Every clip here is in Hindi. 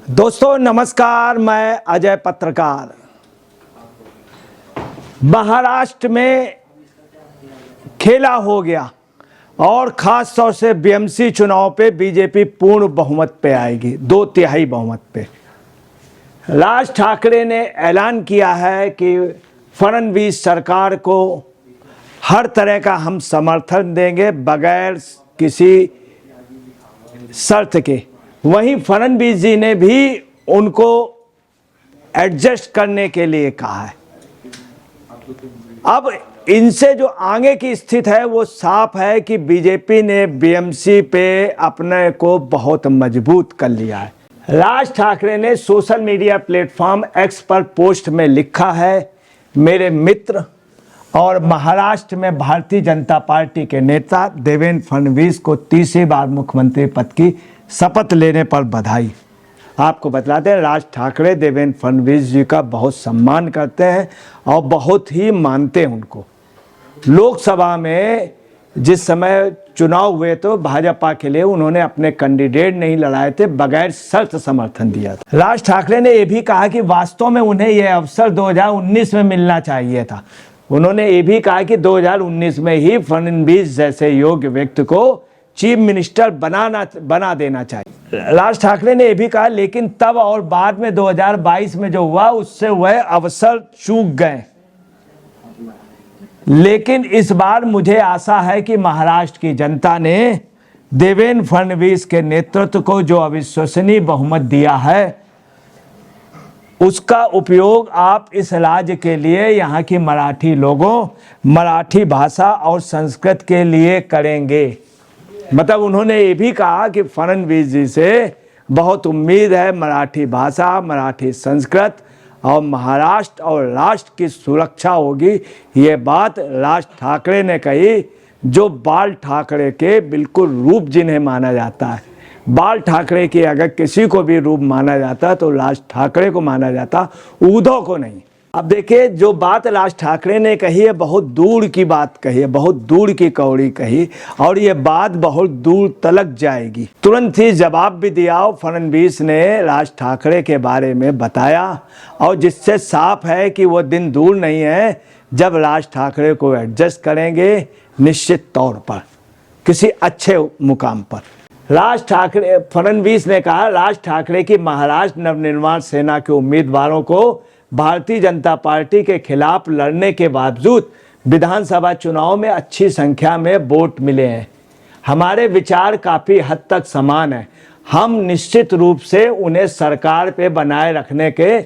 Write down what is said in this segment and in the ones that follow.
दोस्तों नमस्कार, मैं अजय पत्रकार। महाराष्ट्र में खेला हो गया और खास तौर से बीएमसी चुनाव पे बीजेपी पूर्ण बहुमत पे आएगी, 2/3 बहुमत पे। राज ठाकरे ने ऐलान किया है कि फडणवीस सरकार को हर तरह का हम समर्थन देंगे बगैर किसी शर्त के। वहीं फडणवीस जी ने भी उनको एडजस्ट करने के लिए कहा है। अब इनसे जो आगे की स्थिति है वो साफ है कि बीजेपी ने बीएमसी पे अपने को बहुत मजबूत कर लिया है। राज ठाकरे ने सोशल मीडिया प्लेटफॉर्म एक्स पर पोस्ट में लिखा है, मेरे मित्र और महाराष्ट्र में भारतीय जनता पार्टी के नेता देवेंद्र फडणवीस को तीसरी बार मुख्यमंत्री पद की शपथ लेने पर बधाई। आपको बतलाते हैं, राज ठाकरे देवेंद्र फडणवीस जी का बहुत सम्मान करते हैं और बहुत ही मानते हैं उनको। लोकसभा में जिस समय चुनाव हुए तो भाजपा के लिए उन्होंने अपने कैंडिडेट नहीं लड़ाए थे, बगैर शर्त समर्थन दिया था। राज ठाकरे ने यह भी कहा कि वास्तव में उन्हें यह अवसर 2019 में मिलना चाहिए था। उन्होंने ये भी कहा कि 2019 में ही फडणवीस जैसे योग्य व्यक्ति को चीफ मिनिस्टर बना देना चाहिए। राज ठाकरे ने यह भी कहा, लेकिन तब और बाद में 2022 में जो हुआ उससे वह अवसर चूक गए। लेकिन इस बार मुझे आशा है कि महाराष्ट्र की जनता ने देवेंद्र फडणवीस के नेतृत्व को जो अविश्वसनीय बहुमत दिया है उसका उपयोग आप इस राज्य के लिए, यहाँ की मराठी लोगों, मराठी भाषा और संस्कृत के लिए करेंगे। मतलब उन्होंने ये भी कहा कि फडणवीस जी से बहुत उम्मीद है, मराठी भाषा, मराठी संस्कृत और महाराष्ट्र और राष्ट्र की सुरक्षा होगी। ये बात राज ठाकरे ने कही, जो बाल ठाकरे के बिल्कुल रूप जिन्हें माना जाता है। बाल ठाकरे की अगर किसी को भी रूप माना जाता तो राज ठाकरे को माना जाता, उद्धव को नहीं। अब देखिए, जो बात राज ठाकरे ने कही है बहुत दूर की बात कही है, बहुत दूर की कौड़ी कही और ये बात बहुत दूर तलक जाएगी। तुरंत ही जवाब भी दिया और फडणवीस ने राज ठाकरे के बारे में बताया, और जिससे साफ है कि वो दिन दूर नहीं है जब राज ठाकरे को एडजस्ट करेंगे निश्चित तौर पर किसी अच्छे मुकाम पर। राज ठाकरे, फडणवीस ने कहा, राज ठाकरे की महाराष्ट्र नवनिर्माण सेना के उम्मीदवारों को भारतीय जनता पार्टी के खिलाफ लड़ने के बावजूद विधानसभा चुनाव में अच्छी संख्या में वोट मिले हैं। हमारे विचार काफ़ी हद तक समान हैं। हम निश्चित रूप से उन्हें सरकार पे बनाए रखने के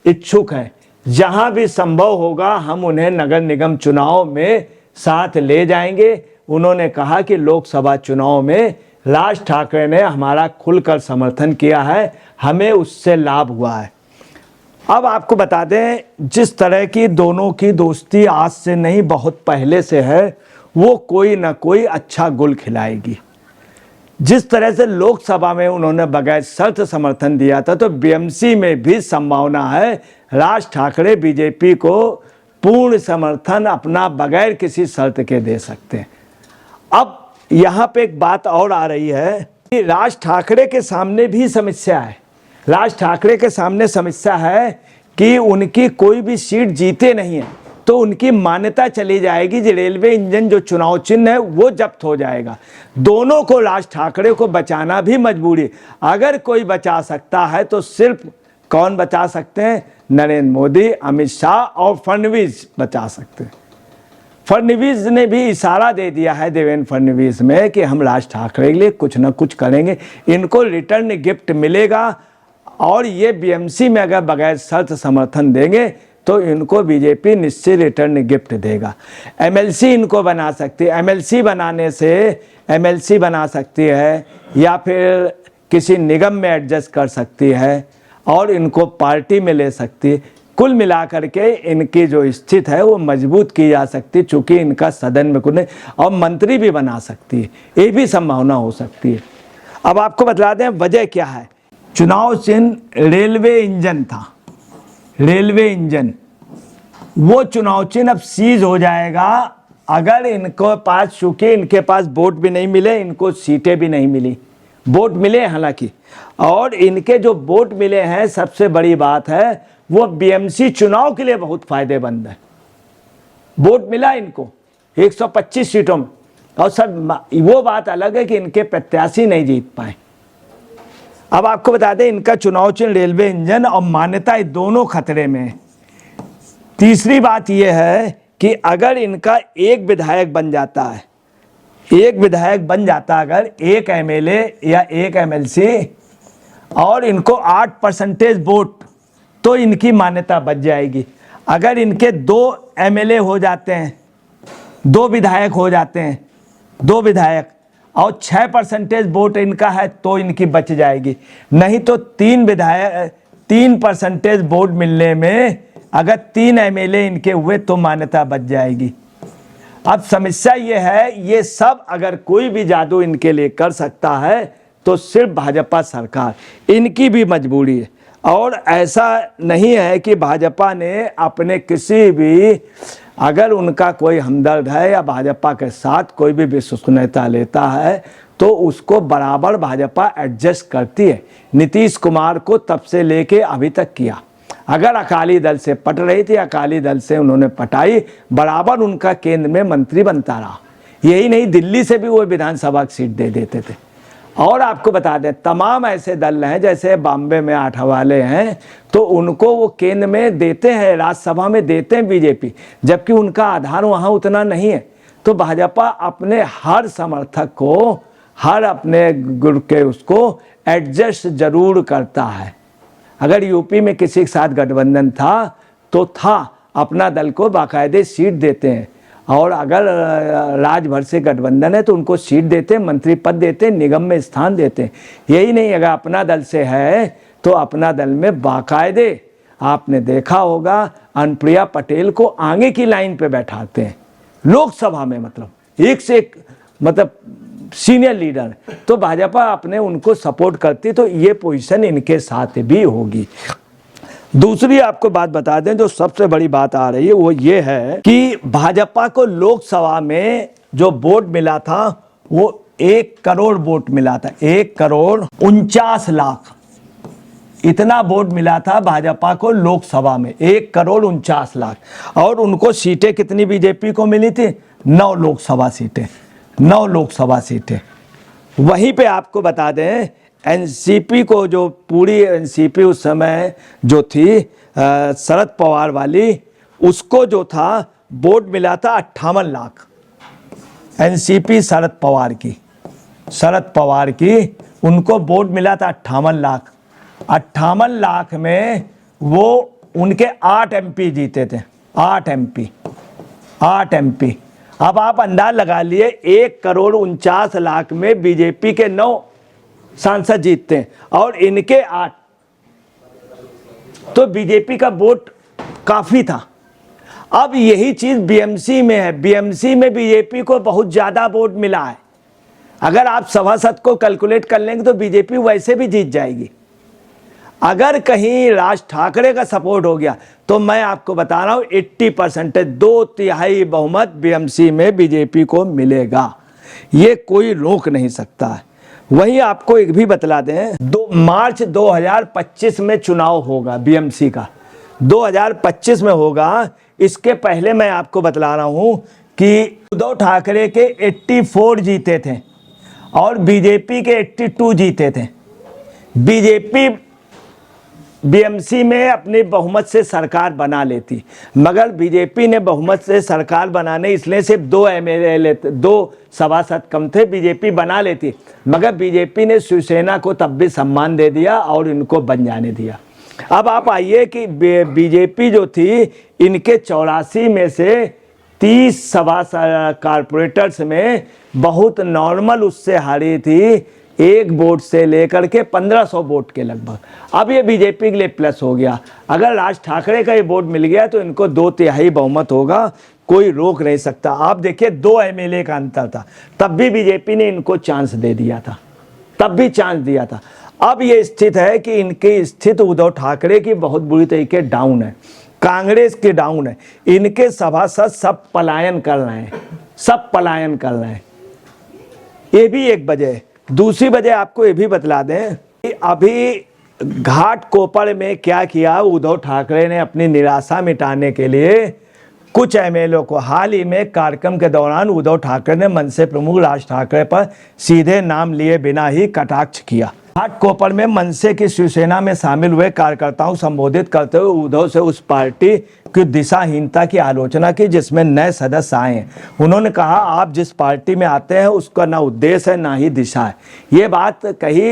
इच्छुक हैं। जहां भी संभव होगा हम उन्हें नगर निगम चुनाव में साथ ले जाएंगे। उन्होंने कहा कि लोकसभा चुनाव में राज ठाकरे ने हमारा खुलकर समर्थन किया है, हमें उससे लाभ हुआ है। अब आपको बता दें, जिस तरह की दोनों की दोस्ती आज से नहीं बहुत पहले से है, वो कोई ना कोई अच्छा गुल खिलाएगी। जिस तरह से लोकसभा में उन्होंने बगैर शर्त समर्थन दिया था, तो बीएमसी में भी संभावना है राज ठाकरे बीजेपी को पूर्ण समर्थन अपना बगैर किसी शर्त के दे सकते हैं। अब यहाँ पे एक बात और आ रही है कि राज ठाकरे के सामने भी समस्या है। राज ठाकरे के सामने समस्या है कि उनकी कोई भी सीट जीते नहीं है तो उनकी मान्यता चली जाएगी। जो रेलवे इंजन जो चुनाव चिन्ह है वो जब्त हो जाएगा। दोनों को राज ठाकरे को बचाना भी मजबूरी। अगर कोई बचा सकता है तो सिर्फ कौन बचा सकते हैं? नरेंद्र मोदी, अमित शाह और फडणवीस बचा सकते हैं। फडणवीस ने भी इशारा दे दिया है देवेंद्र फडणवीस में कि हम राज ठाकरे के लिए कुछ ना कुछ करेंगे, इनको रिटर्न गिफ्ट मिलेगा और ये बीएमसी में अगर बगैर शर्त समर्थन देंगे तो इनको बीजेपी निश्चित रिटर्न गिफ्ट देगा। एमएलसी इनको बना सकती है। एमएलसी बनाने से एमएलसी बना सकती है या फिर किसी निगम में एडजस्ट कर सकती है और इनको पार्टी में ले सकती है। कुल मिलाकर के इनकी जो स्थिति है वो मजबूत की जा सकती है, चूँकि इनका सदन में कुछ नहीं, और मंत्री भी बना सकती है, ये भी संभावना हो सकती है। अब आपको बतला दें वजह क्या है। चुनाव चिन्ह रेलवे इंजन था, रेलवे इंजन, वो चुनाव चिन्ह अब सीज हो जाएगा अगर इनको पास, चूंकि इनके पास वोट भी नहीं मिले, इनको सीटें भी नहीं मिली, वोट मिले हालांकि, और इनके जो वोट मिले हैं सबसे बड़ी बात है वो बीएमसी चुनाव के लिए बहुत फायदेमंद है। वोट मिला इनको 125 सीटों में, और सब वो बात अलग है कि इनके प्रत्याशी नहीं जीत पाए। अब आपको बता दें इनका चुनाव चिन्ह रेलवे इंजन और मान्यता ये दोनों खतरे में है। तीसरी बात यह है कि अगर इनका एक विधायक बन जाता है, एक विधायक बन जाता अगर एक एमएलए या एक एमएलसी और इनको 8% वोट, तो इनकी मान्यता बच जाएगी। अगर इनके 2 एमएलए हो जाते हैं, 2 विधायक हो जाते हैं, 2 विधायक और 6% वोट इनका है तो इनकी बच जाएगी। नहीं तो 3 विधायक 3% वोट मिलने में अगर 3 एमएलए इनके हुए तो मान्यता बच जाएगी। अब समस्या ये है, ये सब अगर कोई भी जादू इनके लिए कर सकता है तो सिर्फ भाजपा सरकार, इनकी भी मजबूरी है। और ऐसा नहीं है कि भाजपा ने अपने किसी भी, अगर उनका कोई हमदर्द है या भाजपा के साथ कोई भी विश्वसनीयता लेता है तो उसको बराबर भाजपा एडजस्ट करती है। नीतीश कुमार को तब से लेके अभी तक किया, अगर अकाली दल से पट रही थी, अकाली दल से उन्होंने पटाई, बराबर उनका केंद्र में मंत्री बनता रहा। यही नहीं, दिल्ली से भी वो विधानसभा की सीट दे देते थे। और आपको बता दें तमाम ऐसे दल हैं, जैसे बॉम्बे में 8 वाले हैं, तो उनको वो केंद्र में देते हैं, राज्यसभा में देते हैं बीजेपी, जबकि उनका आधार वहाँ उतना नहीं है। तो भाजपा अपने हर समर्थक को, हर अपने गुट के उसको एडजस्ट जरूर करता है। अगर यूपी में किसी के साथ गठबंधन था तो था, अपना दल को बाकायदे सीट देते हैं, और अगर राज्य भर से गठबंधन है तो उनको सीट देते हैं, मंत्री पद देते हैं, निगम में स्थान देते हैं। यही नहीं, अगर अपना दल से है तो अपना दल में बाकायदे, आपने देखा होगा अनुप्रिया पटेल को आगे की लाइन पे बैठाते हैं लोकसभा में, मतलब एक से एक, मतलब सीनियर लीडर। तो भाजपा अपने उनको सपोर्ट करती, तो ये पोजीशन इनके साथ भी होगी। दूसरी आपको बात बता दें, जो सबसे बड़ी बात आ रही है वो ये है कि भाजपा को लोकसभा में जो वोट मिला था वो 1 करोड़ वोट मिला था, 1,49,00,000 इतना वोट मिला था भाजपा को लोकसभा में, 1,49,00,000। और उनको सीटें कितनी बीजेपी को मिली थी? 9 लोकसभा सीटें, 9 लोकसभा सीटें। वहीं पे आपको बता दें एनसीपी को, जो पूरी एनसीपी उस समय जो थी शरद पवार वाली, उसको जो था वोट मिला था 58 लाख। एनसीपी शरद पवार की उनको वोट मिला था 58 लाख। 58 लाख में वो उनके 8 एमपी जीते थे, 8 एमपी। अब आप अंदाज लगा लिए 1,49,00,000 में बीजेपी के 9 सांसद जीतते हैं और इनके 8, तो बीजेपी का वोट काफी था। अब यही चीज बीएमसी में है, बीएमसी में बीजेपी को बहुत ज्यादा वोट मिला है। अगर आप सभासद को कैलकुलेट कर लेंगे तो बीजेपी वैसे भी जीत जाएगी। अगर कहीं राज ठाकरे का सपोर्ट हो गया तो मैं आपको बता रहा हूं 80%, 2/3 बहुमत बीएमसी में बीजेपी को मिलेगा, ये कोई रोक नहीं सकता है। वहीं आपको एक भी बतला दें, 2 मार्च 2025 में चुनाव होगा बीएमसी का, 2025 में होगा। इसके पहले मैं आपको बतला रहा हूं कि उद्धव ठाकरे के 84 जीते थे और बीजेपी के 82 जीते थे। बीजेपी बीएमसी में अपनी बहुमत से सरकार बना लेती, मगर बीजेपी ने बहुमत से सरकार बनाने इसलिए सिर्फ 2 एमएलए, 2 सभासद कम थे, बीजेपी बना लेती, मगर बीजेपी ने शिवसेना को तब भी सम्मान दे दिया और इनको बन जाने दिया। अब आप आइए कि बीजेपी जो थी, इनके 84 में से 30 सभा कारपोरेटर्स में बहुत नॉर्मल उससे हारी थी, 1 वोट से लेकर के 1500 वोट के लगभग। अब ये बीजेपी के लिए प्लस हो गया। अगर राज ठाकरे का ये वोट मिल गया तो इनको 2/3 बहुमत होगा, कोई रोक नहीं सकता। आप देखिए 2 एमएलए का अंतर था, तब भी बीजेपी ने इनको चांस दे दिया था, तब भी चांस दिया था। अब ये स्थित है कि इनकी स्थिति उद्धव ठाकरे की बहुत बुरी तरीके डाउन है, कांग्रेस के डाउन है। इनके सभासद सब पलायन कर रहे हैं, सब पलायन कर रहे हैं। ये भी एक वजह है। दूसरी वजह आपको ये भी बतला दें कि अभी घाटकोपर में क्या किया उद्धव ठाकरे ने अपनी निराशा मिटाने के लिए कुछ एमएलए को हाल ही में कार्यक्रम के दौरान उद्धव ठाकरे ने मनसे प्रमुख राज ठाकरे पर सीधे नाम लिए बिना ही कटाक्ष किया। घाटकोपर में मनसे की शिवसेना में शामिल हुए कार्यकर्ताओं संबोधित करते हुए उद्धव से उस पार्टी की दिशाहीनता की आलोचना की जिसमें नए सदस्य आए हैं। उन्होंने कहा आप जिस पार्टी में आते हैं उसका ना उद्देश्य है ना ही दिशा है। ये बात कही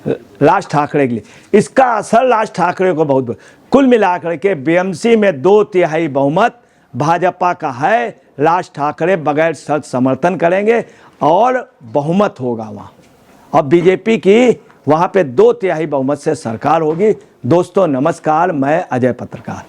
राज ठाकरे के लिए। इसका असर राज ठाकरे को बहुत कुल मिलाकर के बीएमसी में 2/3 बहुमत भाजपा का है। राज ठाकरे बगैर शर्त समर्थन करेंगे और बहुमत होगा वहाँ, और बीजेपी की वहाँ पे 2/3 बहुमत से सरकार होगी। दोस्तों नमस्कार, मैं अजय पत्रकार।